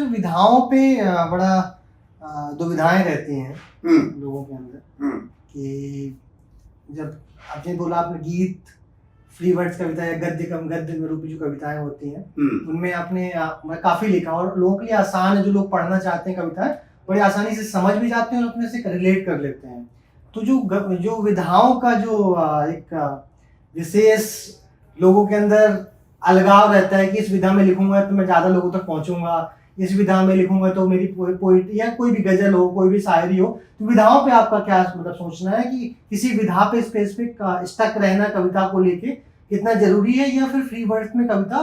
विधाओं पे बड़ा दुविधाएँ रहती हैं हम्म लोगों के अंदर हम्म कि जब आपने बोला आपने गीत, फ्री वर्ड्स कविता या गद्य में रूपी जो कविताएँ होती हैं, उनमें आपने मैं काफ़ी लिखा और लोगों के लिए आसान है, जो लोग पढ़ना चाहते हैं कविताएँ, बड़ी आसानी से समझ भी जाते हैं और अपने से रिलेट कर लेते हैं। तो जो विधाओं का जो एक विशेष लोगों के अंदर अलगाव रहता है कि इस विधा में लिखूँगा तो मैं ज़्यादा लोगों तक पहुँचूँगा, इस विधा में लिखूँगा तो मेरी पोएट्री या कोई भी गज़ल हो, कोई भी शायरी हो, तो विधाओं पे आपका क्या मतलब सोचना है कि किसी विधा पे स्पेसिफिक स्टक रहना कविता को लेके कितना ज़रूरी है या फिर फ्री वर्ड्स में कविता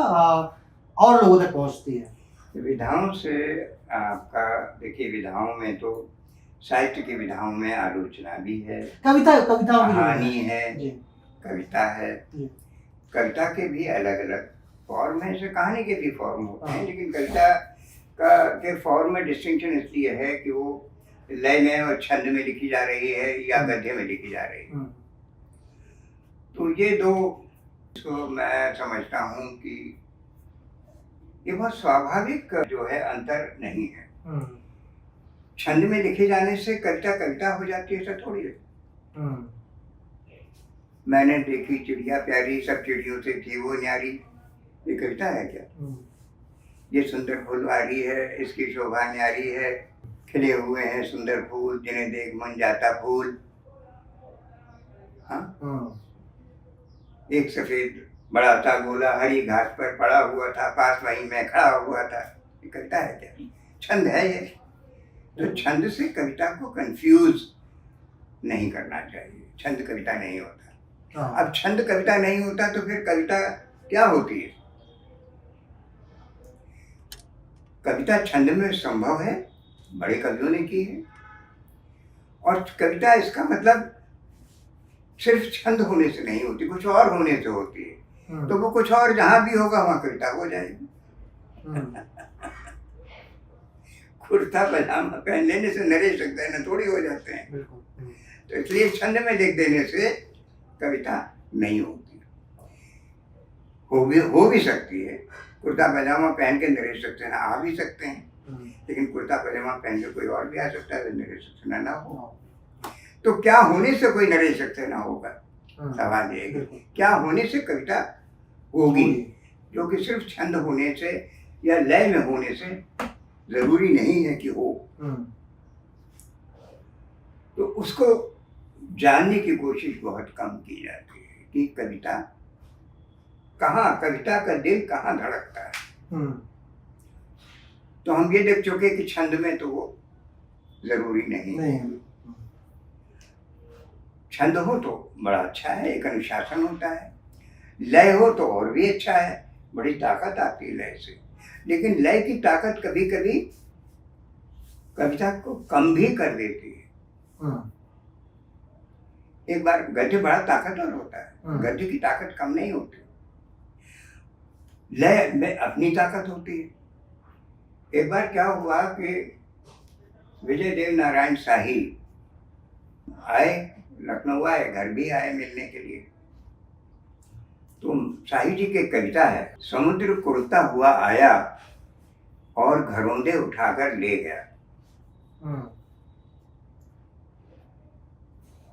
और लोगों तक पहुँचती है? विधाओं से आपका देखिए, विधाओं में तो साहित्य की विधाओं में आलोचना भी है, कविताओं की कहानी है, जी, कविता है। जी। कविता के भी अलग अलग फॉर्म है, जैसे कहानी के भी फॉर्म होते हैं, हाँ। लेकिन कविता का के फॉर्म में डिस्टिंक्शन इसलिए है कि वो लय में और छंद में लिखी जा रही है या गद्य में लिखी जा रही है। तो ये दो तो मैं समझता हूँ कि ये बहुत स्वाभाविक जो है अंतर नहीं है। छंद में लिखे जाने से कविता कविता हो जाती है, ऐसा थोड़ी है। मैंने देखी चिड़िया प्यारी, सब चिड़ियों से थी वो न्यारी, ये कविता है क्या? ये सुंदर फुलवारी है, इसकी शोभा न्यारी है, खिले हुए हैं सुंदर फूल, जिन्हें देख मन जाता फूल। हाँ, एक सफेद बड़ा सा गोला हरी घास पर पड़ा हुआ था, पास वहीं मैं खड़ा हुआ था, ये कविता है क्या? छंद है ये। तो छंद से कविता को कंफ्यूज नहीं करना चाहिए, छंद कविता नहीं होता। अब छंद कविता नहीं होता तो फिर कविता क्या होती है? कविता छंद में संभव है, बड़े कवियों ने की है, और कविता इसका मतलब सिर्फ छंद होने से नहीं होती, कुछ और होने से होती है। तो वो कुछ और जहां भी होगा वहां कविता हो जाएगी। कुर्ता पजामा पहन लेने से नरेश न थोड़ी हो जाते हैं। तो इसलिए छंद में लिख देने से कविता नहीं होती। हो भी सकती है, कुर्ता पजामा पहन के नरेश सक्सेना आ भी सकते हैं, लेकिन कुर्ता पजामा पहन के कोई और भी आ सकता है, नरेश सक्सेना ना हो। तो क्या होने से कोई नरेश सक्सेना होगा? सवाल ये है क्या होने से कविता होगी, जो कि सिर्फ छंद होने से या लय में होने से जरूरी नहीं है कि हो। तो उसको जानने की कोशिश बहुत कम की जाती है कि कविता कविता का दिल कहाँ धड़कता है। तो हम ये देख चुके कि छंद में तो वो जरूरी नहीं है। छंद हो तो बड़ा अच्छा है, एक अनुशासन होता है, लय हो तो और भी अच्छा है, बड़ी ताकत आती है लय से। लेकिन लय की ताकत कभी कभी कविता को कम भी कर देती है। एक बार गद्य बड़ा ताकतवर होता है, गद्य की ताकत कम नहीं होती, लय में अपनी ताकत होती है। एक बार क्या हुआ कि विजय देव नारायण शाही आए, लखनऊ आए, घर भी आए मिलने के लिए। तो शाही जी की कविता है, समुद्र कुड़ता हुआ आया और घरौंदे उठाकर ले गया।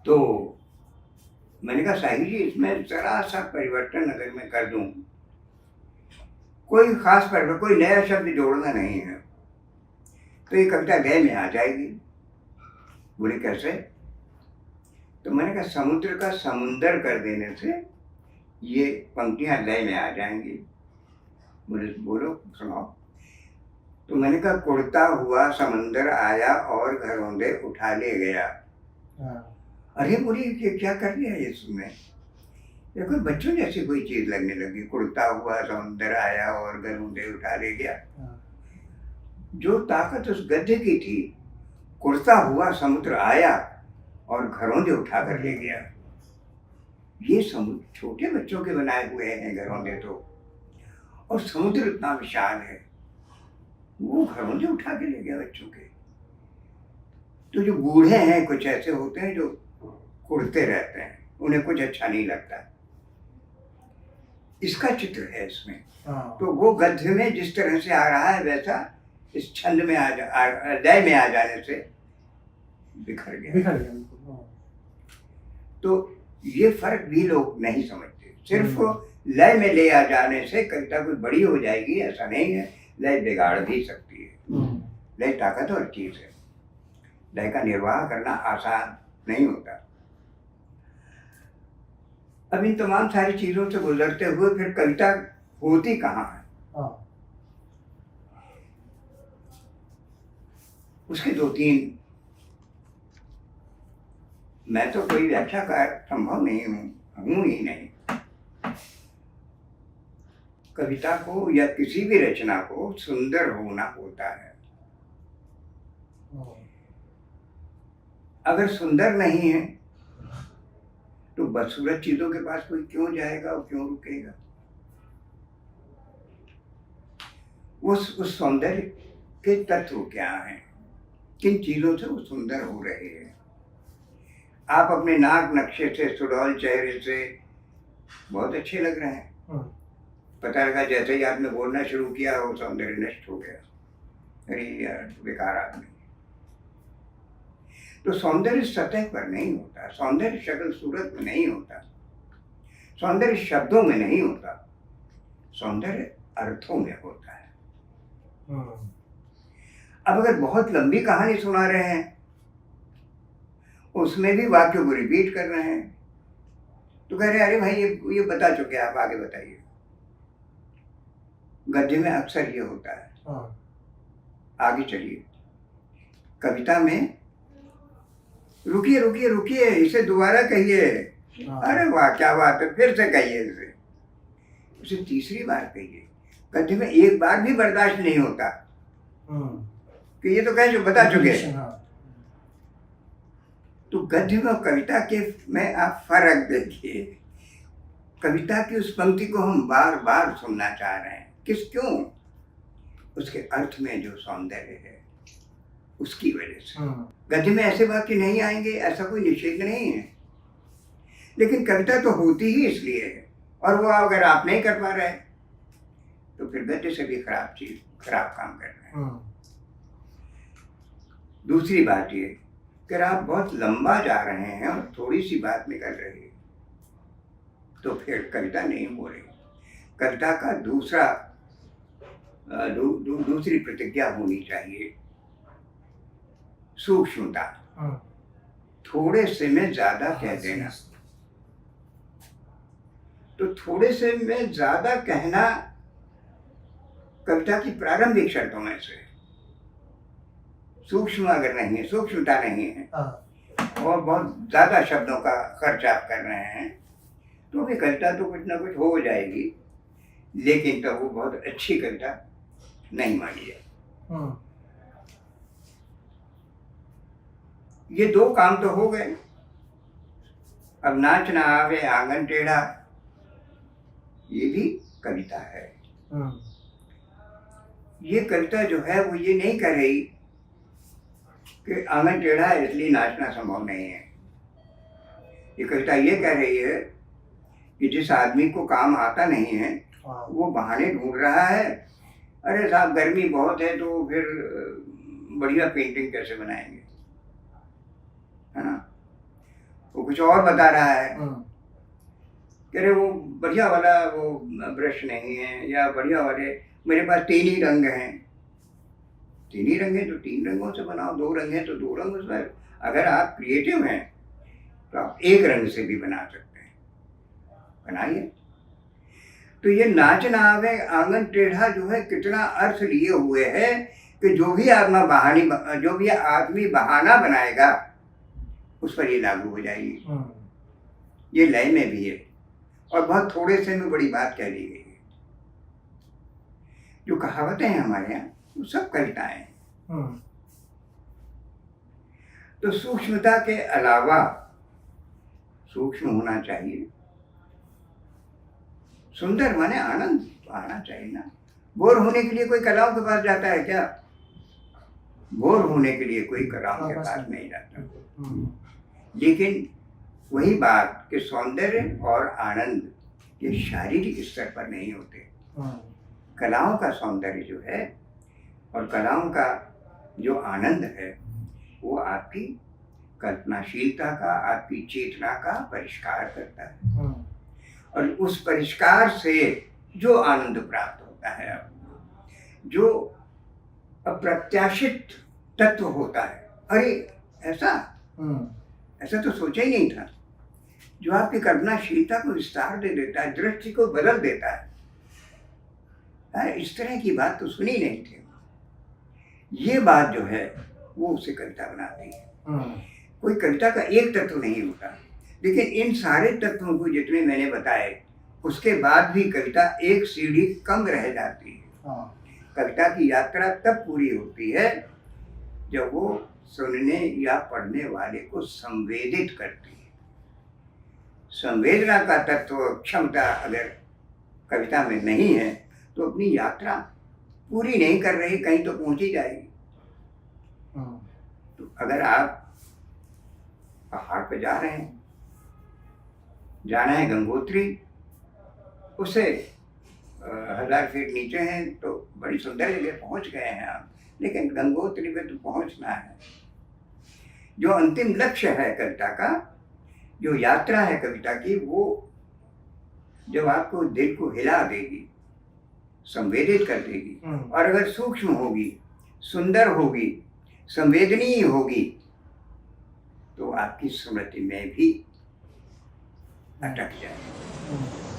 तो मैंने कहा शाही जी, इसमें जरा सा परिवर्तन अगर मैं कर दूं, कोई खास परिवर्तन, कोई नया शब्द जोड़ना नहीं है, तो ये कविता लय में आ जाएगी। बोले कैसे? तो मैंने कहा समुद्र का समुंदर कर देने से ये पंक्तियां लय में आ जाएंगी। बोले बोलो सुनाओ। तो मैंने कहा कुड़ता हुआ समंदर आया और घरौंदे उठा ले गया। अरे बोली ये क्या कर लिया इसमें? ये कोई बच्चों जैसी कोई चीज लगने लगी, कुड़ता हुआ समंदर आया और घरौंदे उठा ले गया। जो ताकत उस गद्य की थी, कुड़ता हुआ समुद्र आया और घरौंदे उठा कर ले गया, ये समुद्र छोटे बच्चों के बनाए हुए हैं घरौंदे तो, और समुद्र इतना विशाल है, वो घरौंदे उठा के ले गया बच्चों के। तो जो बूढ़े हैं कुछ ऐसे होते हैं जो कुड़ते रहते हैं, उन्हें कुछ अच्छा नहीं लगता, इसका चित्र है इसमें। तो वो गद्य में जिस तरह से आ रहा है वैसा इस छंद में लय में आ जाने से बिखर गया। बिल्कुल। तो ये फर्क भी लोग नहीं समझते। सिर्फ लय में ले आ जाने से कविता कोई बड़ी हो जाएगी ऐसा नहीं है। लय बिगाड़ भी सकती है। लय ताकतवर चीज है। लय का निर्वाह करना आसान नहीं होता। अब इन तमाम सारी चीजों से गुजरते हुए फिर कविता होती कहाँ है? उसके 2-3 मैं तो कोई व्याख्याकार संभव नहीं हूँ ही नहीं। कविता को या किसी भी रचना को सुंदर होना होता है। अगर सुंदर नहीं है तो बदसूरत चीजों के पास कोई क्यों जाएगा और क्यों रुकेगा? उस सौंदर्य के तत्व क्या हैं? किन चीजों से वो सुंदर हो रहे हैं? आप अपने नाक नक्शे से, सुडौल चेहरे से बहुत अच्छे लग रहे हैं। पता लगा जैसे ही आपने बोलना शुरू किया वो सौंदर्य नष्ट हो गया। अरे यार बेकार आदमी। तो सौंदर्य सतह पर नहीं होता। सौंदर्य शक्ल सूरत में नहीं होता। सौंदर्य शब्दों में नहीं होता। सौंदर्य अर्थों में होता है। अब अगर बहुत लंबी कहानी सुना रहे हैं, उसमें भी वाक्यों को रिपीट कर रहे हैं, तो कह रहे अरे भाई ये बता चुके, आप आगे बताइए। गद्य में अक्सर ये होता है। आगे चलिए। कविता में रुकिए रुकिए रुकिए, इसे दोबारा कहिए। अरे वाह क्या बात है, फिर से कहिए इसे। उसे तीसरी बार कहिए। गद्य में एक बार भी बर्दाश्त नहीं होता कि ये तो कह जो बता चुके। तो गद्य में कविता के में आप फर्क देखिए। कविता की उस पंक्ति को हम बार बार सुनना चाह रहे हैं। क्यों? उसके अर्थ में जो सौंदर्य है उसकी वजह से। गद्य में ऐसे वाक्य नहीं आएंगे, ऐसा कोई निषेध नहीं है, लेकिन कविता तो होती ही इसलिए है। और वो अगर आप नहीं कर पा रहे तो फिर गद्य से भी खराब काम कर रहे हैं। दूसरी बात ये कि आप बहुत लंबा जा रहे हैं और थोड़ी सी बात निकल रही है तो फिर कविता नहीं हो रही। कविता का दूसरी प्रतिज्ञा होनी चाहिए, सूक्ष्मता। थोड़े से में ज्यादा कह देना। तो थोड़े से में ज्यादा कहना कविता की प्रारंभिक शर्तों में से। सूक्ष्म अगर नहीं है, सूक्ष्मता नहीं है और बहुत ज्यादा शब्दों का खर्च आप कर रहे हैं तो भी कविता तो कुछ ना कुछ हो जाएगी, लेकिन तब वो बहुत अच्छी कविता नहीं मानी जाए। ये 2 काम तो हो गए। अब नाच ना आवे आंगन टेढ़ा, ये भी कविता है। ये कविता जो है वो ये नहीं कह रही कि आंगन टेढ़ा है इसलिए नाचना संभव नहीं है। ये कविता ये कह रही है कि जिस आदमी को काम आता नहीं है वो बहाने ढूंढ रहा है। अरे साहब गर्मी बहुत है तो फिर बढ़िया पेंटिंग कैसे बनाएंगे, है ना? वो कुछ और बता रहा है कि अरे वो बढ़िया वाला वो ब्रश नहीं है, या बढ़िया वाले मेरे पास 3 ही रंग हैं। 3 ही रंग है तो 3 रंगों से बनाओ, 2 रंग है तो 2 रंगों से। अगर आप क्रिएटिव हैं तो आप 1 रंग से भी बना सकते हैं, बनाइए। तो ये नाच ना आवे आंगन टेढ़ा जो है कितना अर्थ लिए हुए है कि जो भी आदमी बहाना बनाएगा उस पर ये लागू हो जाएगी। ये लय में भी है और बहुत थोड़े से में बड़ी बात कह दी गई है। जो कहावतें हैं हमारे यहाँ वो सब कविताएं हैं। तो सूक्ष्मता के अलावा सूक्ष्म होना चाहिए। सुंदर माने आनंद तो आना चाहिए ना। बोर होने के लिए कोई कलाओं के पास जाता है क्या? बोर होने के लिए कोई कलाओं के पास नहीं जाता। लेकिन वही बात कि सौंदर्य और आनंद ये शारीरिक स्तर पर नहीं होते। कलाओं का सौंदर्य जो है और कलाओं का जो आनंद है वो आपकी कल्पनाशीलता का, आपकी चेतना का परिष्कार करता है। और उस परिष्कार से जो आनंद प्राप्त होता है आपको, जो अप्रत्याशित तत्व होता है, अरे ऐसा ऐसा तो सोचा ही नहीं था, जो आपकी कल्पनाशीलता को विस्तार दे देता है, दृष्टि को बदल देता है। इस तरह की बात तो सुनी नहीं थी। ये बात जो है वो उसे कविता बनाती है। कोई कविता का एक तत्व नहीं होता, लेकिन इन सारे तत्वों को जितने मैंने बताए उसके बाद भी कविता एक सीढ़ी कम रह जाती है। कविता की यात्रा तब पूरी होती है जब वो सुनने या पढ़ने वाले को संवेदित करती है। संवेदना का तत्व, क्षमता अगर कविता में नहीं है तो अपनी यात्रा पूरी नहीं कर रही, कहीं तो पहुंच ही जाएगी। तो अगर आप पहाड़ पे जा रहे हैं, जाना है गंगोत्री, उससे 1000 फीट नीचे हैं तो बड़ी सुंदर जगह पहुंच गए हैं आप, लेकिन गंगोत्री पे तो पहुंचना है। जो अंतिम लक्ष्य है कविता का, जो यात्रा है कविता की, वो जब आपको दिल को हिला देगी, संवेदित कर देगी, और अगर सूक्ष्म होगी, सुंदर होगी, संवेदनीय होगी, तो आपकी स्मृति में भी अटक जाएगी।